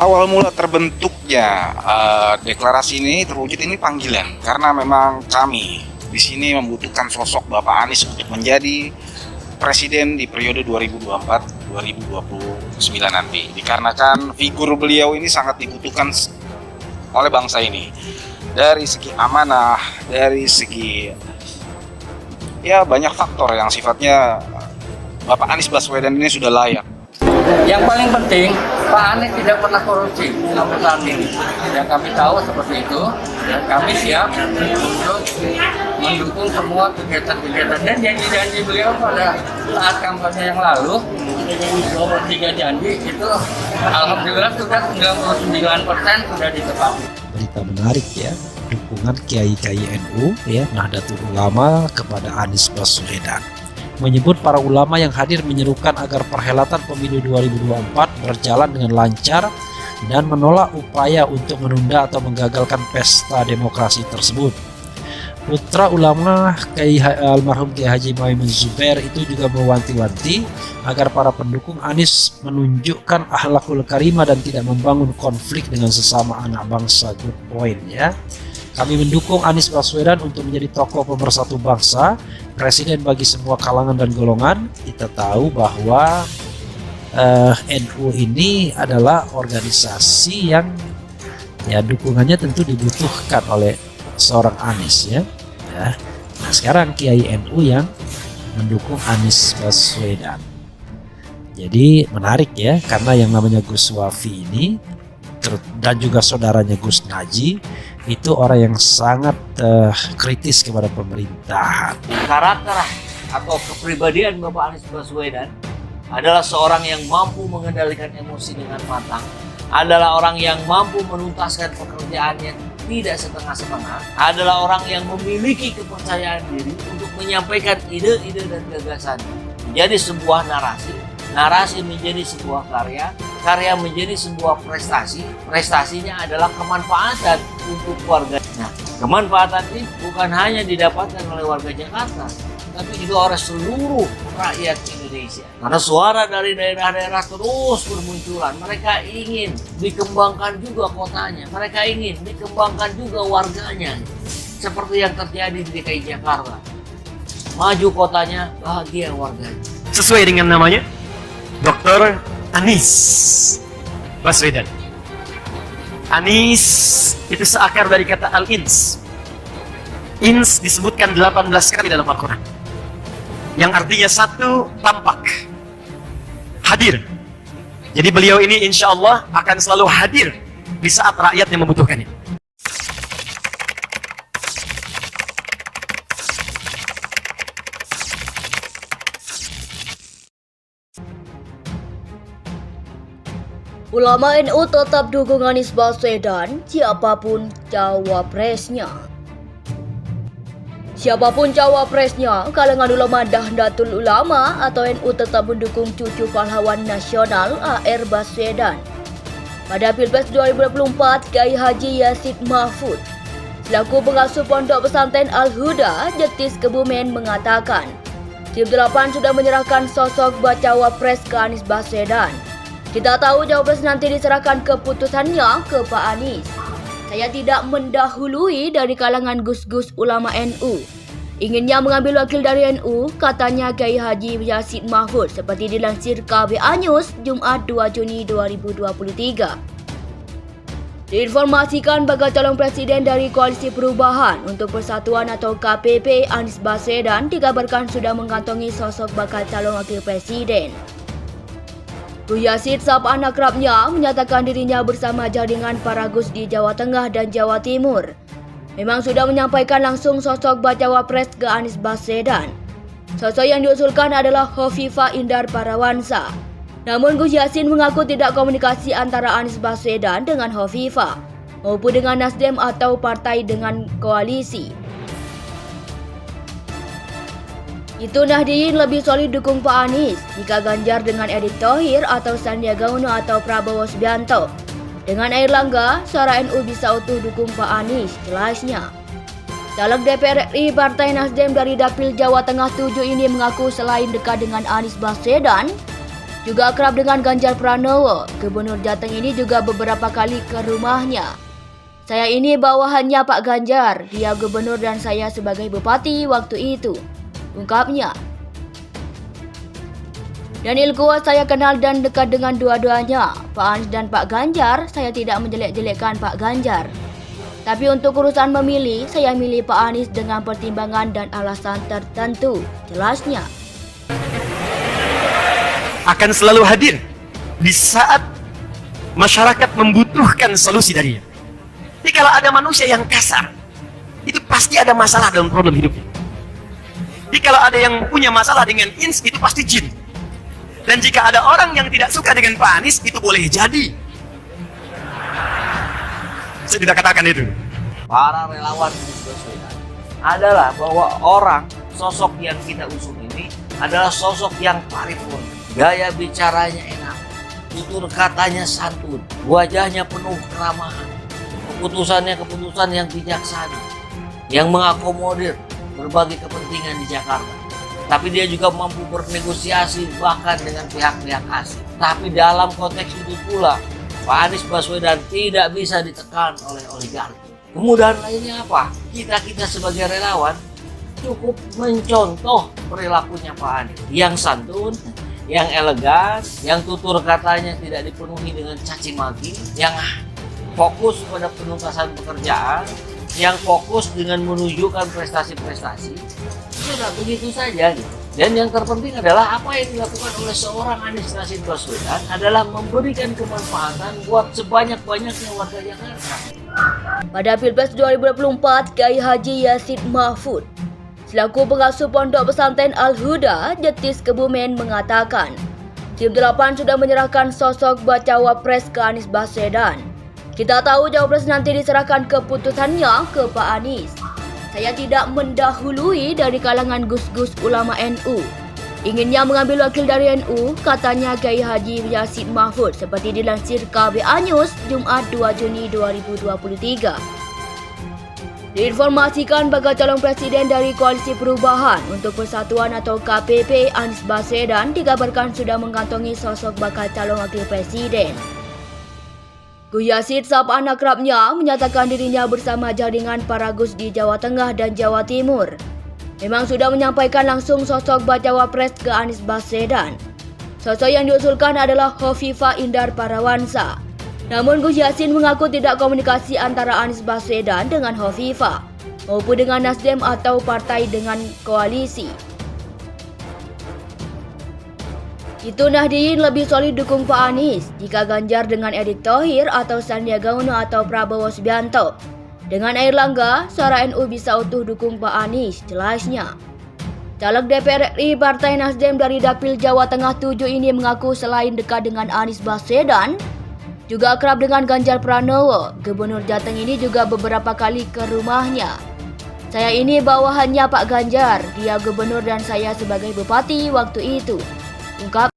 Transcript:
Awal mula terbentuknya deklarasi ini terwujud ini panggilan karena memang kami di sini membutuhkan sosok Bapak Anies untuk menjadi presiden di periode 2024-2029 nanti. Dikarenakan figur beliau ini sangat dibutuhkan oleh bangsa ini dari segi amanah, dari segi ya banyak faktor yang sifatnya Bapak Anies Baswedan ini sudah layak. Yang paling penting, Pak Anies tidak pernah korupsi sampai saat ini. Yang kami tahu seperti itu, dan kami siap untuk mendukung semua kegiatan-kegiatan dan janji-janji beliau pada saat kampanye yang lalu. 23 janji itu alhamdulillah sudah 99% sudah ditepati. Berita menarik ya, dukungan kiai-kiai NU ya Nahdlatul Ulama kepada Anies Baswedan. Menyebut para ulama yang hadir menyerukan agar perhelatan pemilu 2024 berjalan dengan lancar dan menolak upaya untuk menunda atau menggagalkan pesta demokrasi tersebut. Putra ulama almarhum Kiai Haji Muhammad Zubair itu juga mewanti-wanti agar para pendukung Anies menunjukkan akhlakul karimah dan tidak membangun konflik dengan sesama anak bangsa. Good point ya. Kami mendukung Anies Baswedan untuk menjadi tokoh pemersatu bangsa, presiden bagi semua kalangan dan golongan. Kita tahu bahwa NU ini adalah organisasi yang ya dukungannya tentu dibutuhkan oleh seorang Anies ya. Nah sekarang Kiai NU yang mendukung Anies Baswedan. Jadi menarik ya, karena yang namanya Gus Wafi ini dan juga saudaranya Gus Naji itu orang yang sangat kritis kepada pemerintahan. Karakter atau kepribadian Bapak Anies Baswedan adalah seorang yang mampu mengendalikan emosi dengan matang, adalah orang yang mampu menuntaskan pekerjaannya tidak setengah-setengah, adalah orang yang memiliki kepercayaan diri untuk menyampaikan ide-ide dan gagasan menjadi sebuah narasi, narasi menjadi sebuah karya, karya menjadi sebuah prestasi, prestasinya adalah kemanfaatan untuk warga. Nah, kemanfaatan ini bukan hanya didapatkan oleh warga Jakarta, tapi juga oleh seluruh rakyat Indonesia. Karena suara dari daerah-daerah terus bermunculan. Mereka ingin dikembangkan juga kotanya. Mereka ingin dikembangkan juga warganya. Seperti yang terjadi di DKI Jakarta. Maju kotanya, bahagia warganya. Sesuai dengan namanya, Dr. Anies Baswedan. Anies itu seakar dari kata al-ins. Ins disebutkan 18 kali dalam Al-Quran, yang artinya satu, tampak, hadir. Jadi beliau ini insya Allah akan selalu hadir di saat rakyat yang membutuhkannya. Ulama NU tetap dukung Anies Baswedan siapapun cawapresnya. Siapapun cawapresnya, kalangan ulama Nahdlatul Ulama atau NU tetap mendukung cucu pahlawan nasional AR Baswedan. Pada Pilpres 2024, Kiai Haji Yassin Mahfud selaku pengasuh Pondok Pesantren Al-Huda, Jetis Kebumen mengatakan, Tim 8 sudah menyerahkan sosok bacawa pres ke Anies Baswedan. Kita tahu cawapres nanti diserahkan keputusannya ke Pak Anies. Saya tidak mendahului dari kalangan gus-gus ulama NU. Inginnya mengambil wakil dari NU, katanya Kiai Haji Yassin Mahfud seperti dilansir KBA News Jumat 2 Juni 2023. Diinformasikan bakal calon presiden dari Koalisi Perubahan untuk Persatuan atau KPP Anies Baswedan dikabarkan sudah mengantongi sosok bakal calon wakil presiden. Gus Yassin, sapaan akrabnya, menyatakan dirinya bersama jaringan para gus di Jawa Tengah dan Jawa Timur memang sudah menyampaikan langsung sosok bacawa pres ke Anies Baswedan. Sosok yang diusulkan adalah Hovifah Indar Parawansa. Namun Gus Yassin mengaku tidak komunikasi antara Anies Baswedan dengan Hovifah maupun dengan Nasdem atau partai dengan koalisi. Itu Nahdien lebih solid dukung Pak Anies jika Ganjar dengan Erick Thohir atau Sandiaga Uno atau Prabowo Subianto. Dengan Airlangga, suara NU bisa utuh dukung Pak Anies, jelasnya. Caleg DPR RI Partai Nasdem dari Dapil Jawa Tengah 7 ini mengaku selain dekat dengan Anies Baswedan, Juga akrab dengan Ganjar Pranowo, Gubernur Jateng ini juga beberapa kali ke rumahnya. Saya ini bawahannya Pak Ganjar, dia gubernur dan saya sebagai bupati waktu itu, ungkapnya. Daniel kuat saya kenal dan dekat dengan dua-duanya, Pak Anies dan Pak Ganjar. Saya tidak menjelek-jelekkan Pak Ganjar. Tapi untuk urusan memilih, saya milih Pak Anies dengan pertimbangan dan alasan tertentu, jelasnya. Akan selalu hadir di saat masyarakat membutuhkan solusi darinya. Jadi kalau ada manusia yang kasar, itu pasti ada masalah dalam problem hidupnya. Jadi kalau ada yang punya masalah dengan ins, itu pasti jin. Dan jika ada orang yang tidak suka dengan Pak Anies, itu boleh jadi. Saya tidak katakan itu. Para relawan Anies Baswedan adalah bahwa orang sosok yang kita usung ini adalah sosok yang paripurna. Gaya bicaranya enak, tutur katanya santun, wajahnya penuh keramahan, keputusannya keputusan yang bijaksana, yang mengakomodir berbagai kepentingan di Jakarta. Tapi dia juga mampu bernegosiasi bahkan dengan pihak-pihak asing. Tapi dalam konteks itu pula, Pak Anies Baswedan tidak bisa ditekan oleh oligarki. Kemudahan lainnya apa? Kita sebagai relawan cukup mencontoh perilakunya Pak Anies. Yang santun, yang elegan, yang tutur katanya tidak dipenuhi dengan caci maki, yang fokus pada penuntasan pekerjaan, yang fokus dengan menunjukkan prestasi-prestasi. Sudah begitu saja gitu. Dan yang terpenting adalah apa yang dilakukan oleh seorang Anies Rashid Baswedan adalah memberikan kemanfaatan buat sebanyak-banyaknya warga Jakarta. Pada Pilpres 2024, Kiai Haji Yassin Mahfud selaku pengasuh Pondok Pesantren Al-Huda, Jetis Kebumen mengatakan, Tim 8 sudah menyerahkan sosok bacawa pres ke Anies Baswedan. Kita tahu Cawapres nanti diserahkan keputusannya ke Pak Anies. Saya tidak mendahului dari kalangan gus-gus ulama NU. Inginnya mengambil wakil dari NU, katanya Kiai Haji Yassin Mahfud seperti dilansir KBA News Jumat 2 Juni 2023. Diinformasikan bakal calon presiden dari Koalisi Perubahan untuk Persatuan atau KPP Anies Baswedan dikabarkan sudah mengantongi sosok bakal calon wakil presiden. Gus Yassin, sapaan akrabnya, menyatakan dirinya bersama jaringan para Gus di Jawa Tengah dan Jawa Timur. Memang sudah menyampaikan langsung sosok bacawa pres ke Anies Baswedan. Sosok yang diusulkan adalah Hovifah Indar Parawansa. Namun Gus Yassin mengaku tidak komunikasi antara Anies Baswedan dengan Hovifah maupun dengan Nasdem atau partai dengan koalisi. Itu Nahdien lebih solid dukung Pak Anies jika Ganjar dengan Erick Thohir atau Sandiaga Uno atau Prabowo Subianto. Dengan Airlangga, suara NU bisa utuh dukung Pak Anies, jelasnya. Caleg DPR RI Partai Nasdem dari Dapil Jawa Tengah 7 ini mengaku selain dekat dengan Anies Baswedan, juga akrab dengan Ganjar Pranowo. Gubernur Jateng ini juga beberapa kali ke rumahnya. Saya ini bawahannya Pak Ganjar, dia gubernur dan saya sebagai bupati waktu itu, ungkap.